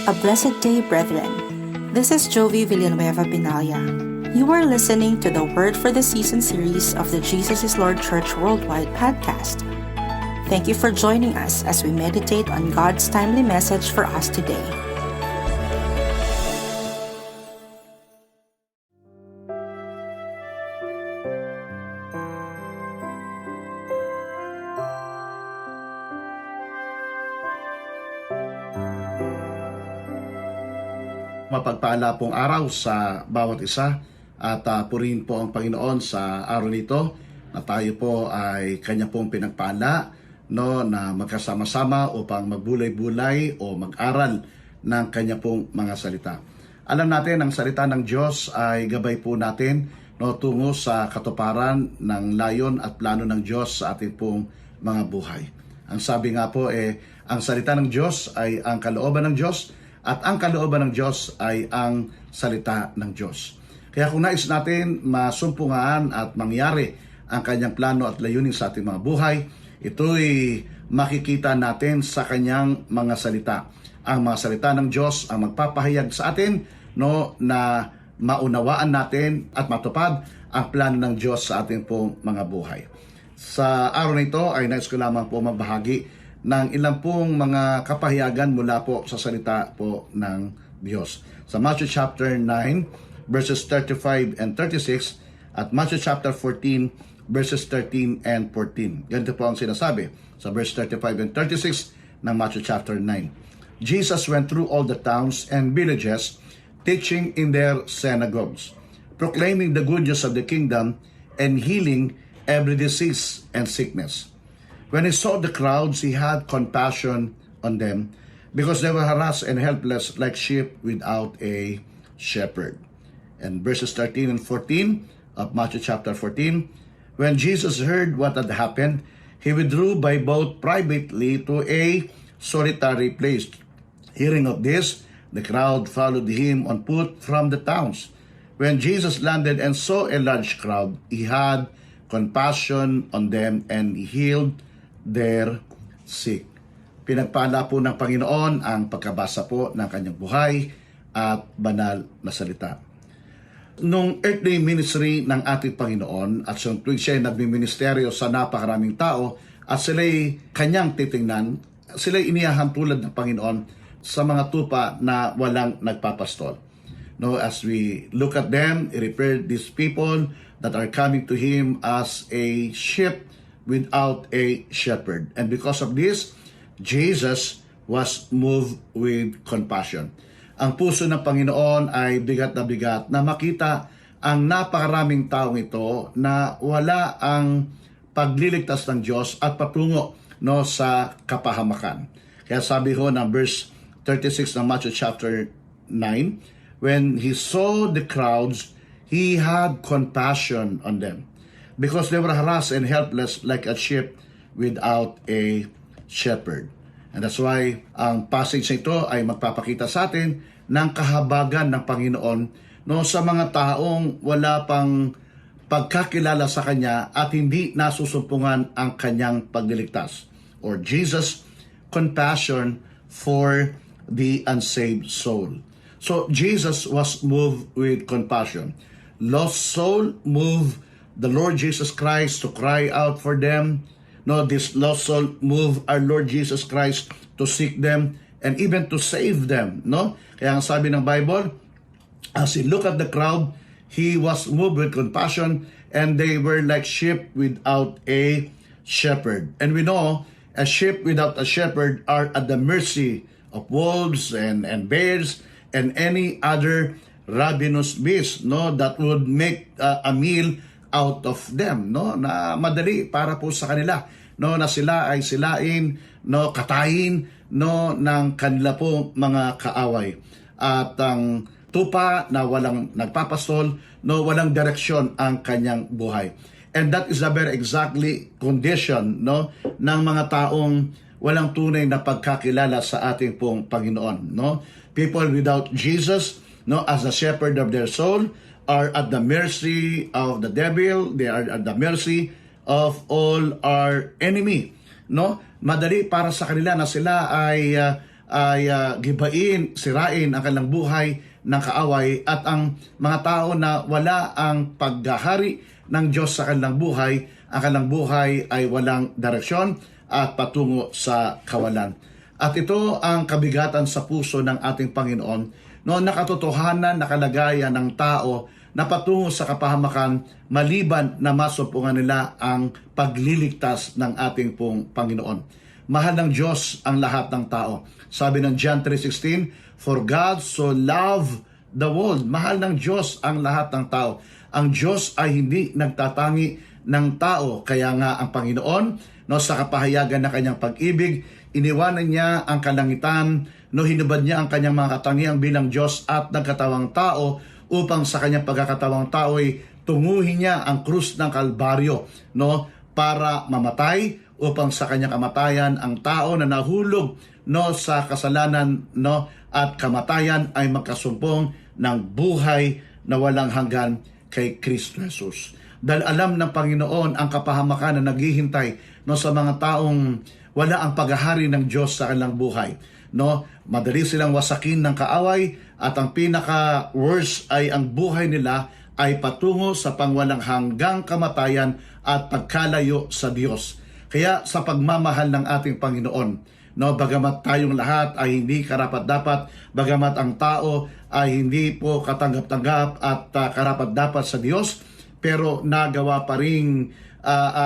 A blessed day, brethren. This is Jovi Villanueva Binaya. You are listening to the Word for the Season series of the Jesus is Lord Church Worldwide podcast. Thank you for joining us as we meditate on God's timely message for us today. Mapagpala pong araw sa bawat isa at purihin po ang Panginoon sa araw nito na tayo po ay Kanya pong pinagpala na magkasama-sama upang magbulay-bulay o mag-aral ng Kanya pong mga salita. Alam natin, ang salita ng Diyos ay gabay po natin tungo sa katuparan ng layon at plano ng Diyos sa ating pong mga buhay. Ang sabi nga po ang salita ng Diyos ay ang kalooban ng Diyos, at ang kalooban ng Diyos ay ang salita ng Diyos. Kaya kung nais natin masumpungaan at mangyari ang Kanyang plano at layunin sa ating mga buhay, ito'y makikita natin sa Kanyang mga salita. Ang mga salita ng Diyos ang magpapahayag sa atin na maunawaan natin at matupad ang plano ng Diyos sa ating pong mga buhay. Sa araw na ito ay nais ko lamang po magbahagi ng ilang pong mga kapahayagan mula po sa salita po ng Diyos. Sa Matthew chapter 9 verses 35 and 36 at Matthew chapter 14 verses 13 and 14. Ganito po ang sinasabi sa verse 35 and 36 ng Matthew chapter 9. Jesus went through all the towns and villages, teaching in their synagogues, proclaiming the good news of the kingdom and healing every disease and sickness. When he saw the crowds, he had compassion on them because they were harassed and helpless like sheep without a shepherd. And verses 13 and 14 of Matthew chapter 14, when Jesus heard what had happened, he withdrew by boat privately to a solitary place. Hearing of this, the crowd followed him on foot from the towns. When Jesus landed and saw a large crowd, he had compassion on them and healed their sick. Pinagpala po ng Panginoon ang pagkabasa po ng kanyang buhay at banal na salita. Nung earthly ministry ng ating Panginoon at sa tuwing siya ay nagmiministeryo sa napakaraming tao at sila'y kanyang titingnan, sila'y iniyahan tulad ng Panginoon sa mga tupa na walang nagpapastol. As we look at them, he referred these people that are coming to him as a sheep without a shepherd. And because of this, Jesus was moved with compassion. Ang puso ng Panginoon ay bigat na makita ang napakaraming taong ito na wala ang pagliligtas ng Diyos at patungo sa kapahamakan. Kaya sabi ho ng verse 36 ng Matthew chapter 9, when he saw the crowds, he had compassion on them, because they were harassed and helpless like a sheep without a shepherd. And that's why ang passage na ito ay magpapakita sa atin ng kahabagan ng Panginoon sa mga taong wala pang pagkakilala sa Kanya at hindi nasusumpungan ang Kanyang pagliligtas. Or Jesus' compassion for the unsaved soul. So Jesus was moved with compassion. Lost soul moved the Lord Jesus Christ to cry out for them. This lost soul moved our Lord Jesus Christ to seek them and even to save them. Kaya ang sabi ng Bible, as he looked at the crowd, he was moved with compassion, and they were like sheep without a shepherd. And we know a sheep without a shepherd are at the mercy of wolves and bears and any other ravenous beast that would make a meal out of them, na madali para po sa kanila, na sila ay silain, katayin, ng kanila po mga kaaway. At ang tupa na walang nagpapastol, walang direksyon ang kanyang buhay. And that is the very exactly condition ng mga taong walang tunay na pagkakilala sa ating pong Panginoon. People without Jesus, as the shepherd of their soul, are at the mercy of the devil. They are at the mercy of all our enemy. Madali para sa kanila na sila ay ay gibain, sirain ang kanilang buhay ng kaaway, at ang mga tao na wala ang paghahari ng Diyos sa kanilang buhay, ang kanilang buhay ay walang direksyon at patungo sa kawalan. At ito ang kabigatan sa puso ng ating Panginoon, no, nakatotohanan na kalagayan ng tao na patungo sa kapahamakan maliban na masumpungan nila ang pagliligtas ng ating pong Panginoon. Mahal ng Diyos ang lahat ng tao. Sabi ng John 3:16, "For God so loved the world." Mahal ng Diyos ang lahat ng tao. Ang Diyos ay hindi nagtatangi ng tao. Kaya nga ang Panginoon, no, sa kapahayagan ng kanyang pag-ibig, iniwanan niya ang kalangitan, no, hinubad niya ang kanyang mga katangian bilang Diyos at nagkatawang tao, upang sa kanyang pagkakatawang tao ay tunguhin niya ang krus ng Kalbaryo, no, para mamatay, upang sa kanyang kamatayan ang tao na nahulog, no, sa kasalanan, no, at kamatayan ay magkasumpong ng buhay na walang hanggan kay Kristo Jesus. Dahil alam ng Panginoon ang kapahamakan na naghihintay, no, sa mga taong wala ang paghahari ng Diyos sa kanilang buhay. No, madali silang wasakin ng kaaway, at ang pinaka-worst ay ang buhay nila ay patungo sa pangwalang hanggang kamatayan at pagkalayo sa Diyos. Kaya sa pagmamahal ng ating Panginoon, no, bagamat tayong lahat ay hindi karapat-dapat, bagamat ang tao ay hindi po katanggap-tanggap at karapat-dapat sa Diyos, pero nagawa pa ring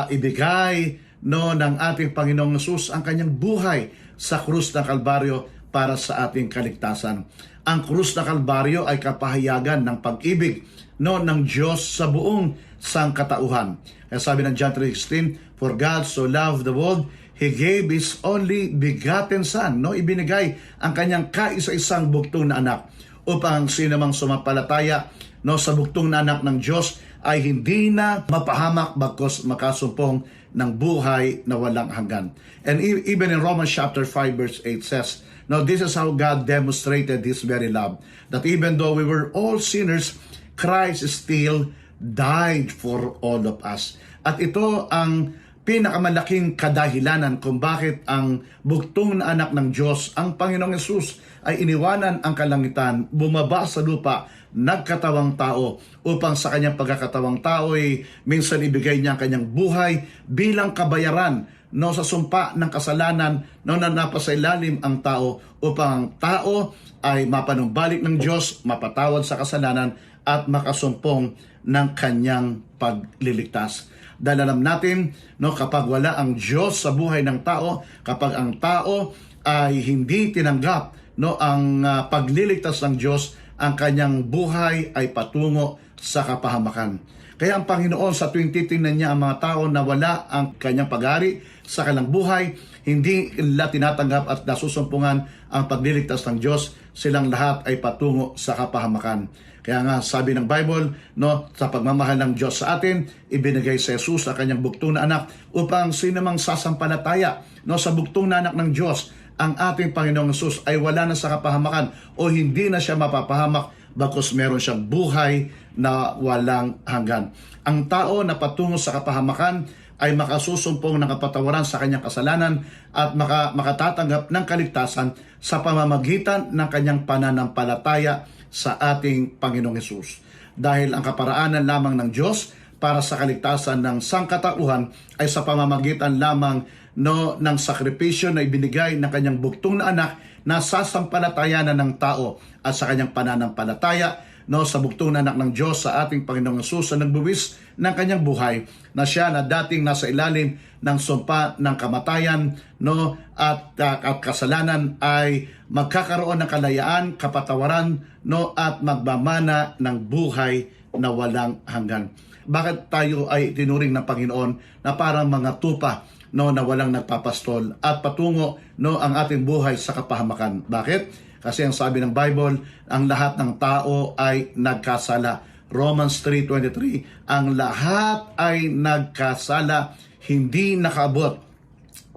ibigay, no, ng ating Panginoong Hesus ang kanyang buhay sa krus ng Kalbaryo para sa ating kaligtasan. Ang krus ng Kalbaryo ay kapahayagan ng pag-ibig, no, ng Diyos sa buong sangkatauhan. Kaya sabi ng John 3:16, "For God so loved the world, He gave His only begotten Son." No, ibinigay ang kanyang kaisa-isang bugtong na anak, upang sino mang sumampalataya, no, sa bugtong na anak ng Diyos ay hindi na mapahamak, bagkus makasumpong ng buhay na walang hanggan. And even in Romans chapter 5 verse 8 says, "Now this is how God demonstrated His very love, that even though we were all sinners, Christ still died for all of us." At ito ang pinakamalaking kadahilanan kung bakit ang bugtong na anak ng Diyos, ang Panginoong Hesus, ay iniwanan ang kalangitan, bumaba sa lupa, nagkatawang tao, upang sa kanyang pagkakatawang tao ay minsan ibigay niya ang kanyang buhay bilang kabayaran, no, sa sumpa ng kasalanan, no, na napasailalim ang tao, upang ang tao ay mapanumbalik ng Diyos, mapatawad sa kasalanan, at makasumpong ng kanyang pagliligtas. Dahil alam natin, no, kapag wala ang Diyos sa buhay ng tao, kapag ang tao ay hindi tinanggap, no, ang pagliligtas ng Diyos, ang kanyang buhay ay patungo sa kapahamakan. Kaya ang Panginoon, sa tuwing titingnan niya ang mga tao na wala ang kanyang paghari sa kanilang buhay, hindi nila tinatanggap at nasusumpungan ang pagliligtas ng Diyos, silang lahat ay patungo sa kapahamakan. Kaya nga sabi ng Bible, no, sa pagmamahal ng Diyos sa atin, ibinigay si Jesus sa kanyang bugtong na anak, upang sino mang sasampalataya, no, sa bugtong na anak ng Diyos, ang ating Panginoong Hesus ay wala na sa kapahamakan, o hindi na siya mapapahamak, bagkus meron siyang buhay na walang hanggan. Ang tao na patungo sa kapahamakan ay makasusumpong ng kapatawaran sa kanyang kasalanan at makatatanggap ng kaligtasan sa pamamagitan ng kanyang pananampalataya sa ating Panginoong Hesus. Dahil ang kaparaanan lamang ng Diyos para sa kaligtasan ng sangkatauhan ay sa pamamagitan lamang, no, ng sakripisyo na ibinigay ng kanyang bugtong na anak, na sasampalatayanan ng tao at sa kanyang pananampalataya, no, sa bugtong na anak ng Diyos, sa ating Panginoong Hesus, na nagbuwis ng kanyang buhay, na siya na dating nasa ilalim ng sumpa ng kamatayan, no, at kasalanan, ay magkakaroon ng kalayaan, kapatawaran, no, at magmamana ng buhay na walang hanggan. Bakit tayo ay tinuring ng Panginoon na parang mga tupa, no, na walang nagpapastol, at patungo, no, ang ating buhay sa kapahamakan? Bakit? Kasi ang sabi ng Bible, ang lahat ng tao ay nagkasala. Romans 3:23, ang lahat ay nagkasala, hindi nakaabot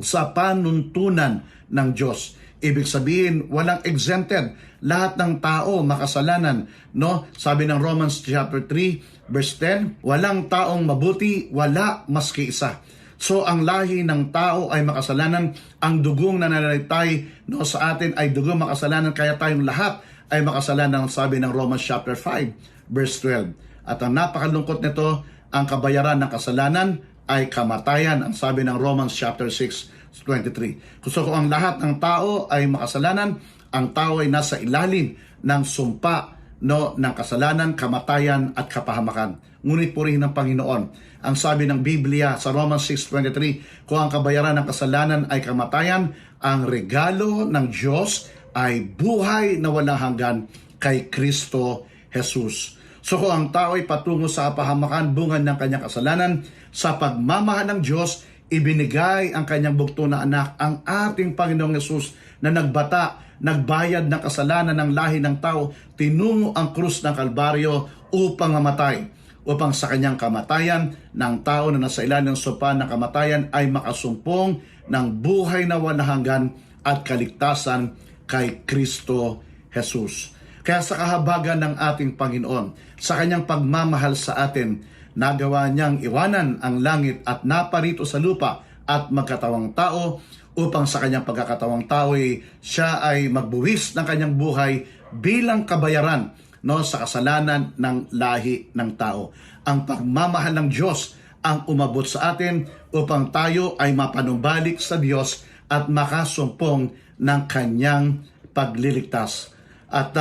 sa panuntunan ng Diyos. Ibig sabihin, walang exempted. Lahat ng tao makasalanan, no? Sabi ng Romans chapter 3 verse 10, walang taong mabuti, wala maski isa. So ang lahi ng tao ay makasalanan, ang dugong na nananaligtay sa atin ay dugong makasalanan, kaya tayong lahat ay makasalanan, sabi ng Romans chapter 5 verse 12. At ang napakalungkot nito, ang kabayaran ng kasalanan ay kamatayan, ang sabi ng Romans chapter 6:23. So kung ang lahat ng tao ay makasalanan, ang tao ay nasa ilalim ng sumpa ng kasalanan, kamatayan at kapahamakan. Ngunit purihin ng Panginoon. Ang sabi ng Biblia sa Romans 6:23, kung ang kabayaran ng kasalanan ay kamatayan, ang regalo ng Diyos ay buhay na walang hanggan kay Kristo Jesus. So kung ang tao ay patungo sa kapahamakan, bunga ng kanyang kasalanan, sa pagmamahal ng Diyos, ibinigay ang kanyang bugto na anak, ang ating Panginoong Jesus, na nagbayad ng kasalanan ng lahi ng tao, tinungo ang krus ng Kalbaryo upang mamatay, upang sa kanyang kamatayan ng tao na nasa ilalim ng sumpa ng kamatayan ay makasumpong ng buhay na walang hanggan at kaligtasan kay Kristo Jesus. Kaya sa kahabagan ng ating Panginoon, sa kanyang pagmamahal sa atin, nagawa niyang iwanan ang langit at naparito sa lupa at magkatawang tao, upang sa kanyang pagkakatawang tao siya ay magbuwis ng kanyang buhay bilang kabayaran sa kasalanan ng lahi ng tao. Ang pagmamahal ng Diyos ang umabot sa atin upang tayo ay mapanumbalik sa Diyos at makasumpong ng kanyang pagliligtas. At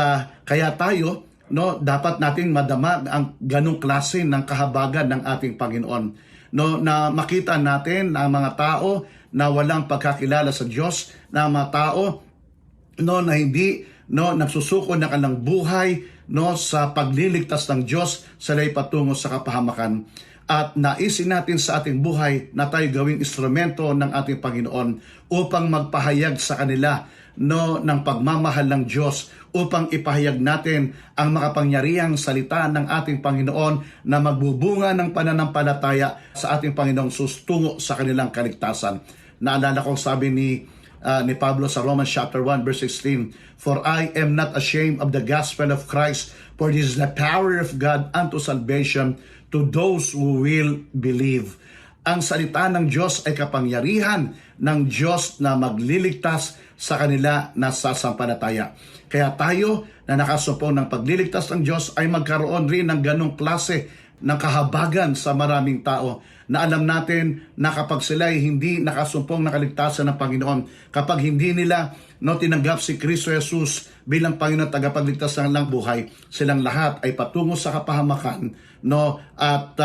kaya tayo dapat nating madama ang ganong klase ng kahabagan ng ating Panginoon. Na makita natin na mga tao na walang pagkakilala sa Diyos, na mga tao na hindi nagsusuko ng kanilang buhay sa pagliligtas ng Diyos, sila'y patungo sa kapahamakan. At naisin natin sa ating buhay na tayo gawing instrumento ng ating Panginoon upang magpahayag sa kanila ng pagmamahal ng Diyos, upang ipahayag natin ang makapangyarihang salita ng ating Panginoon na magbubunga ng pananampalataya sa ating Panginoong sustungo sa kanilang kaligtasan. Naalala ko sabi ni Pablo sa Romans chapter 1 verse 16, "For I am not ashamed of the gospel of Christ, for this is the power of God unto salvation to those who will believe." Ang salita ng Diyos ay kapangyarihan ng Diyos na magliligtas sa kanila na sasampalataya. Kaya tayo na nakasumpong ng pagliligtas ng Diyos ay magkaroon rin ng ganong klase ng kahabagan sa maraming tao, na alam natin na kapag sila ay hindi nakasumpong ng kaligtasan ng Panginoon, kapag hindi nila tinanggap si Kristo Jesus bilang Panginoon tagapagligtas ng lang buhay, silang lahat ay patungo sa kapahamakan at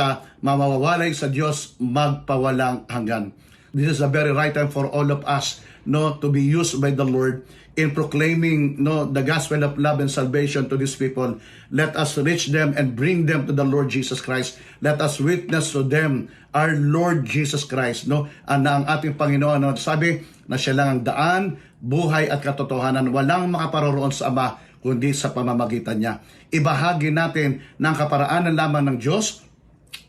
mawawalay sa Diyos magpawalang hanggan. This is a very right time for all of us to be used by the Lord in proclaiming the gospel of love and salvation to these people. Let us reach them and bring them to the Lord Jesus Christ. Let us witness to them our Lord Jesus Christ. Na ang ating Panginoon sabi na siya lang ang daan, buhay at katotohanan. Walang makaparoroon sa Ama kundi sa pamamagitan niya. Ibahagi natin ng kaparaanan lamang ng Diyos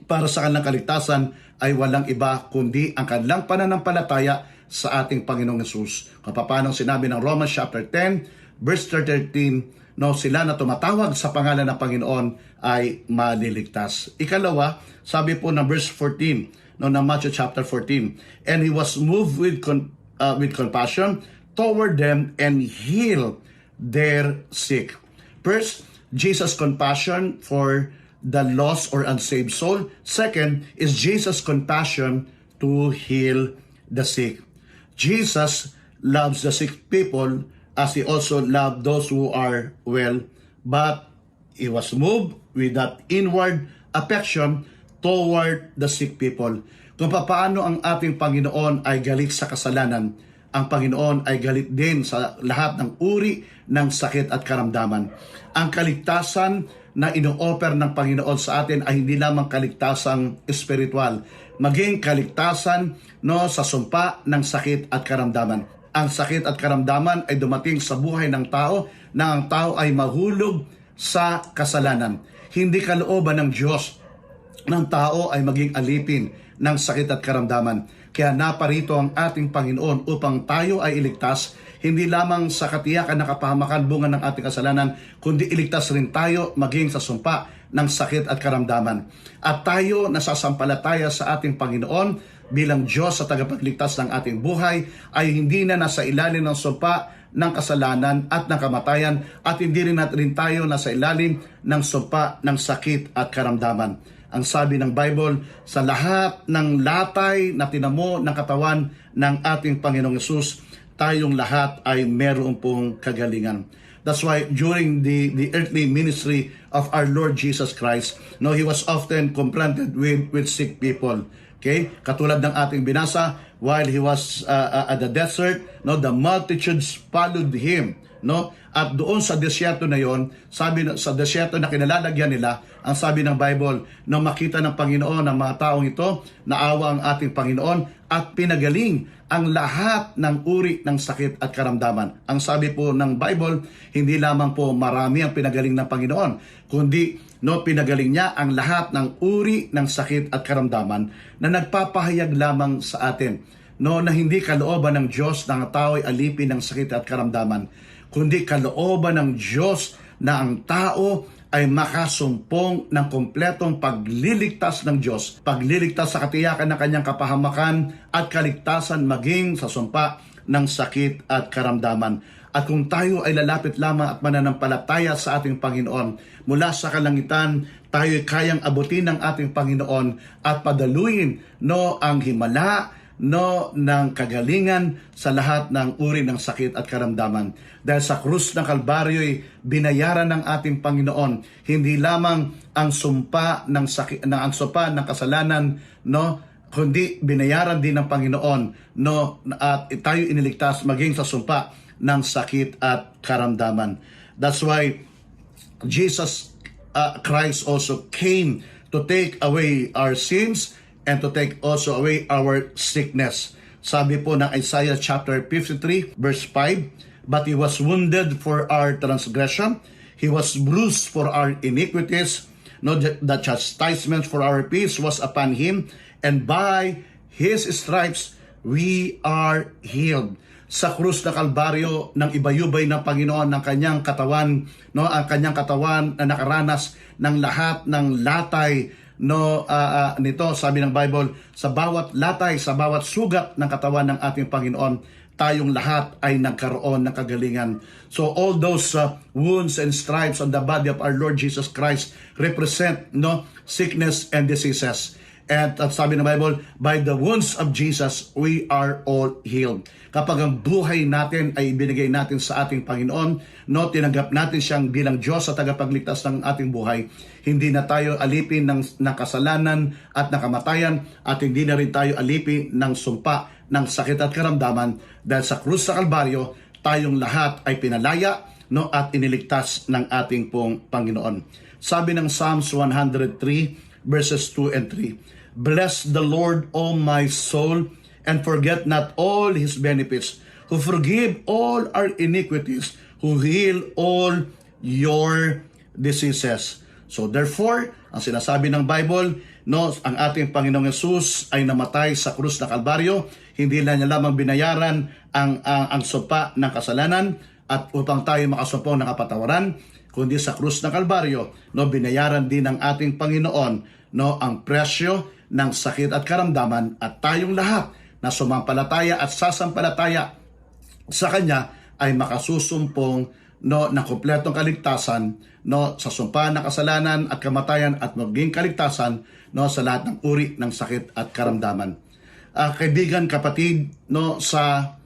para sa kanilang kaligtasan ay walang iba kundi ang kanilang pananampalataya sa ating Panginoong Jesus. Kung paano sinabi ng Romans chapter 10 verse 13, sila na tumatawag sa pangalan ng Panginoon ay maliligtas. Ikalawa, sabi po ng verse 14 ng Matthew chapter 14, "And he was moved with compassion toward them and healed their sick." First, Jesus' compassion for the lost or unsaved soul. Second is Jesus' compassion to heal the sick. Jesus loves the sick people as he also loved those who are well, but he was moved with that inward affection toward the sick people. Kung paano ang ating Panginoon ay galit sa kasalanan, ang Panginoon ay galit din sa lahat ng uri ng sakit at karamdaman. Ang kaligtasan na ino-offer ng Panginoon sa atin ay hindi lamang kaligtasang espiritual, maging kaligtasan sa sumpa ng sakit at karamdaman. Ang sakit at karamdaman ay dumating sa buhay ng tao na ang tao ay mahulog sa kasalanan. Hindi kalooban ng Diyos ng tao ay maging alipin ng sakit at karamdaman. Kaya naparito ang ating Panginoon upang tayo ay iligtas, hindi lamang sa katiyakan na kapahamakan bunga ng ating kasalanan, kundi iligtas rin tayo maging sa sumpa ng sakit at karamdaman. At tayo nasasampalataya sa ating Panginoon bilang Diyos sa tagapagligtas ng ating buhay ay hindi na nasa ilalim ng sumpa ng kasalanan at ng kamatayan, at hindi rin tayo nasa ilalim ng sumpa ng sakit at karamdaman. Ang sabi ng Bible, sa lahat ng latay na tinamo ng katawan ng ating Panginoong Hesus, tayong lahat ay meron pong kagalingan. That's why during the earthly ministry of our Lord Jesus Christ, He was often confronted with sick people. Okay? Katulad ng ating binasa, while He was at the desert, the multitudes followed Him. At doon sa desierto na yon, sa desierto na kinalalagyan nila, ang sabi ng Bible, nang makita ng Panginoon ng mga taong ito, naawa ang ating Panginoon at pinagaling ang lahat ng uri ng sakit at karamdaman. Ang sabi po ng Bible, hindi lamang po marami ang pinagaling ng Panginoon, kundi pinagaling niya ang lahat ng uri ng sakit at karamdaman na nagpapahayag lamang sa atin. Na hindi kalooban ng Diyos na ang tao ay alipin ng sakit at karamdaman, kundi kalooban ng Diyos na ang tao ay makasumpong ng kompletong pagliligtas ng Diyos, pagliligtas sa katiyakan ng kanyang kapahamakan at kaligtasan maging sa sumpa ng sakit at karamdaman. At kung tayo ay lalapit lamang at mananampalataya sa ating Panginoon, mula sa kalangitan, tayo ay kayang abutin ng ating Panginoon at padaluin ang himala ng kagalingan sa lahat ng uri ng sakit at karamdaman. Dahil sa krus ng Kalbaryo ay binayaran ng ating Panginoon hindi lamang ang sumpa ng sakit, ang sumpa ng kasalanan, kundi binayaran din ng Panginoon at tayo iniligtas maging sa sumpa ng sakit at karamdaman. That's why Jesus Christ also came to take away our sins and to take also away our sickness. Sabi po ng Isaiah chapter 53 verse 5, but He was wounded for our transgression, He was bruised for our iniquities, the chastisement for our peace was upon Him, and by His stripes we are healed. Sa krus na Kalbaryo, ng ibayubay ng Panginoon ng kanyang katawan, ang kanyang katawan na nakaranas ng lahat ng latay nito, sabi ng Bible, sa bawat latay, sa bawat sugat ng katawan ng ating Panginoon, tayong lahat ay nagkaroon ng kagalingan. So all those wounds and stripes on the body of our Lord Jesus Christ represent sickness and diseases. And sabi ng Bible, by the wounds of Jesus, we are all healed. Kapag ang buhay natin ay ibinigay natin sa ating Panginoon, tinanggap natin siyang bilang Diyos sa tagapagligtas ng ating buhay, hindi na tayo alipin ng kasalanan at ng kamatayan, at hindi na rin tayo alipin ng sumpa ng sakit at karamdaman, dahil sa krus sa Kalbaryo, tayong lahat ay pinalaya at iniligtas ng ating pong Panginoon. Sabi ng Psalms 103 verses 2 and 3, bless the Lord, O my soul, and forget not all His benefits, who forgive all our iniquities, who heal all your diseases. So therefore, ang sinasabi ng Bible, ang ating Panginoong Hesus ay namatay sa krus na Kalbaryo, hindi na niya lamang binayaran ang sumpa ng kasalanan at upang tayo makasumpong ng kapatawaran, kundi sa krus ng Kalbaryo, binayaran din ng ating Panginoon ang presyo ng sakit at karamdaman, at tayong lahat na sumampalataya at sasampalataya sa Kanya ay makasusumpong ng kompletong kaligtasan sa sumpa ng kasalanan at kamatayan, at maging kaligtasan sa lahat ng uri ng sakit at karamdaman. Kaibigan, kapatid, sa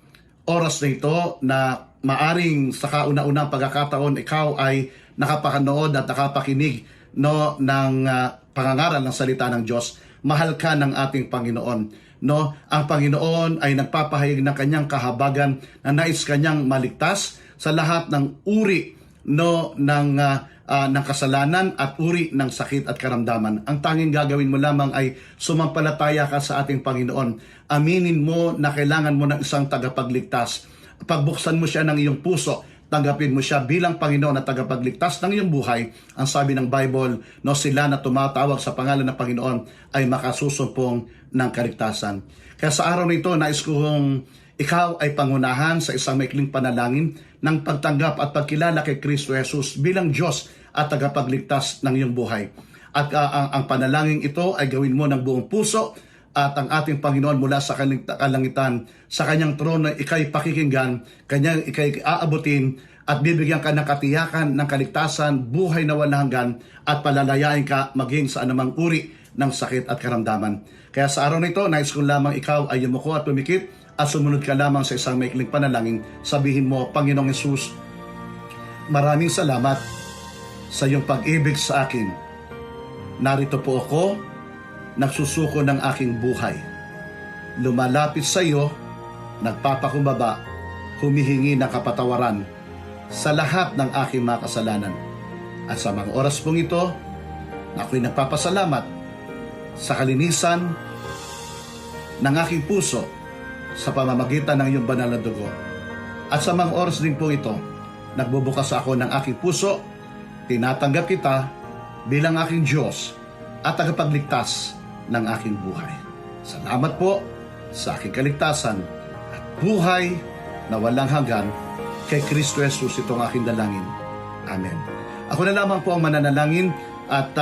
oras na ito na maaring sa kauna-unang pagkakataon ikaw ay nakapakanood at nakapakinig ng pangangaral ng salita ng Diyos, mahal ka ng ating Panginoon. Ang Panginoon ay nagpapahayag ng kanyang kahabagan na nais kanyang maligtas sa lahat ng uri ng kasalanan at uri ng sakit at karamdaman. Ang tanging gagawin mo lamang ay sumampalataya ka sa ating Panginoon. Aminin mo na kailangan mo ng isang tagapagligtas. Pagbuksan mo siya ng iyong puso, tanggapin mo siya bilang Panginoon at tagapagligtas ng iyong buhay. Ang sabi ng Bible, sila na tumatawag sa pangalan ng Panginoon ay makasusumpong ng kaligtasan. Kaya sa araw na ito, nais kong ikaw ay pangunahan sa isang maikling panalangin ng pagtanggap at pagkilala kay Kristo Jesus bilang Diyos at tagapagligtas ng iyong buhay. At ang panalangin ito ay gawin mo ng buong puso at ang ating Panginoon mula sa kalangitan, sa kanyang trono, ikay pakikinggan, kanyang ikay aabutin, at bibigyan ka ng katiyakan ng kaligtasan, buhay na walang hanggan, at palalayain ka maging sa anumang uri ng sakit at karamdaman. Kaya sa araw na ito, nais ko lamang ikaw ay yumuko at tumikit at sumunod ka lamang sa isang maikling panalangin. Sabihin mo, Panginoong Hesus, maraming salamat sa iyong pag-ibig sa akin. Narito po ako, nagsusuko ng aking buhay. Lumalapit sa iyo, nagpapakumbaba, humihingi ng kapatawaran sa lahat ng aking mga kasalanan. At sa mga oras pong ito, ako'y nagpapasalamat sa kalinisan ng aking puso sa pamamagitan ng iyong banal na dugo. At sa mga oras din po ito, nagbubukas ako ng aking puso, tinatanggap kita bilang aking Diyos at tagapagligtas ng aking buhay. Salamat po sa aking kaligtasan at buhay na walang hanggan. Kay Kristo Jesus itong aking dalangin. Amen. Ako na lamang po ang mananalangin at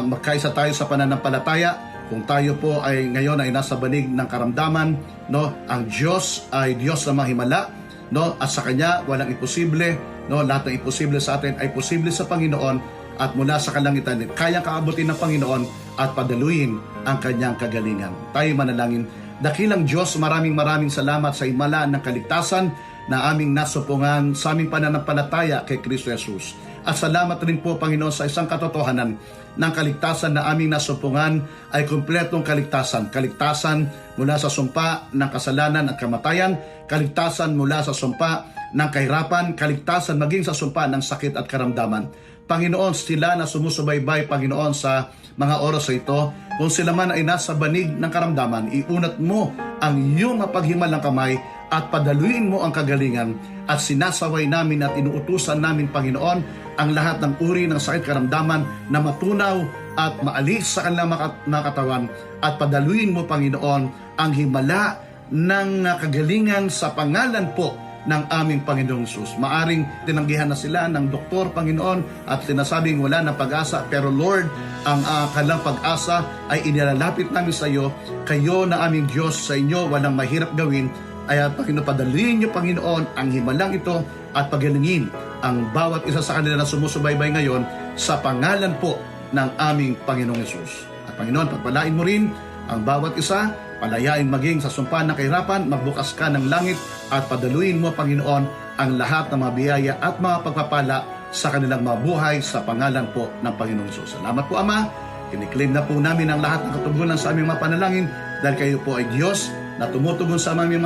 magkaisa tayo sa pananampalataya. Kung tayo po ay ngayon ay nasa banig ng karamdaman, no, ang Diyos ay Diyos na mahimala, no, at sa Kanya walang imposible, no, lahat ng imposible sa atin ay posible sa Panginoon, at mula sa kalangitan kayang kaabutin ng Panginoon at padaluin ang Kanyang kagalingan. Tayo manalangin. Dakilang Diyos, maraming salamat sa himala ng kaligtasan na aming nasupungan sa aming pananampalataya kay Kristo Jesus. At salamat rin po, Panginoon, sa isang katotohanan ng kaligtasan na aming nasupungan ay kumpletong kaligtasan. Kaligtasan mula sa sumpa ng kasalanan at kamatayan, kaligtasan mula sa sumpa ng kahirapan, kaligtasan maging sa sumpa ng sakit at karamdaman. Panginoon, sila na sumusubaybay, Panginoon, sa mga oras na ito, kung sila man ay nasa banig ng karamdaman, iunat mo ang iyong mapaghimalang kamay at padaluin mo ang kagalingan, at sinasaway namin at inuutusan namin, Panginoon, ang lahat ng uri ng sakit karamdaman na matunaw at maalis sa kanilang mga katawan, at padaluin mo, Panginoon, ang himala ng kagalingan sa pangalan po ng aming Panginoong Hesus. Maaring tinanggihan na sila ng doktor, Panginoon, at sinasabing wala ng pag-asa, pero Lord, ang kanilang pag-asa ay inilalapit namin sa iyo. Kayo na aming Diyos, sa inyo walang mahirap gawin. Ay Panginoon, padaluin niyo, Panginoon, ang himalang ito at pagalingin ang bawat isa sa kanila na sumusubaybay ngayon sa pangalan po ng aming Panginoong Hesus. At Panginoon, pagpalain mo rin ang bawat isa, palayain maging sa sumpa ng kahirapan, magbukas ka ng langit at padaluin mo, Panginoon, ang lahat ng mga biyaya at mga pagpapala sa kanilang mga buhay sa pangalan po ng Panginoong Hesus. Salamat po, Ama. Kiniklaim na po namin ang lahat ng katugunan sa aming mga panalangin dahil kayo po ay Diyos na tumutugon sa aming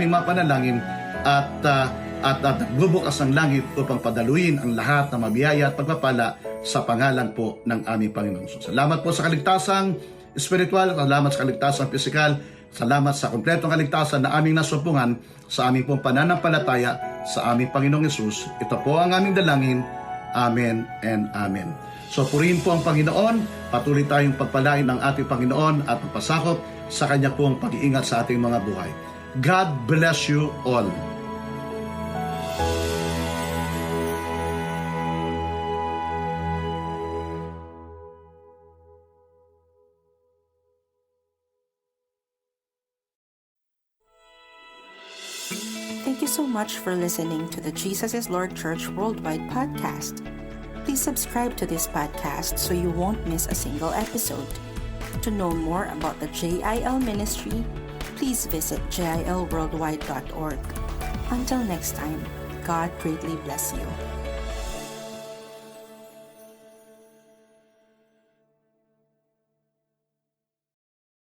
mga panalangin at nagbubukas ng langit upang padaluin ang lahat ng mabiyaya at pagpapala sa pangalan po ng aming Panginoong Hesus. Salamat po sa kaligtasang espiritual, salamat sa kaligtasang pisikal, salamat sa kumpletong kaligtasan na aming nasumpungan sa aming pong pananampalataya sa aming Panginoong Hesus. Ito po ang aming dalangin. Amen and Amen. So purihin po ang Panginoon, patuloy tayong pagpalain ng ating Panginoon at magpasakop sa Kanya pong pag-iingat sa ating mga buhay. God bless you all. Thank you so much for listening to the Jesus is Lord Church Worldwide podcast. Please subscribe to this podcast so you won't miss a single episode. To know more about the JIL ministry, please visit jilworldwide.org. Until next time, God greatly bless you.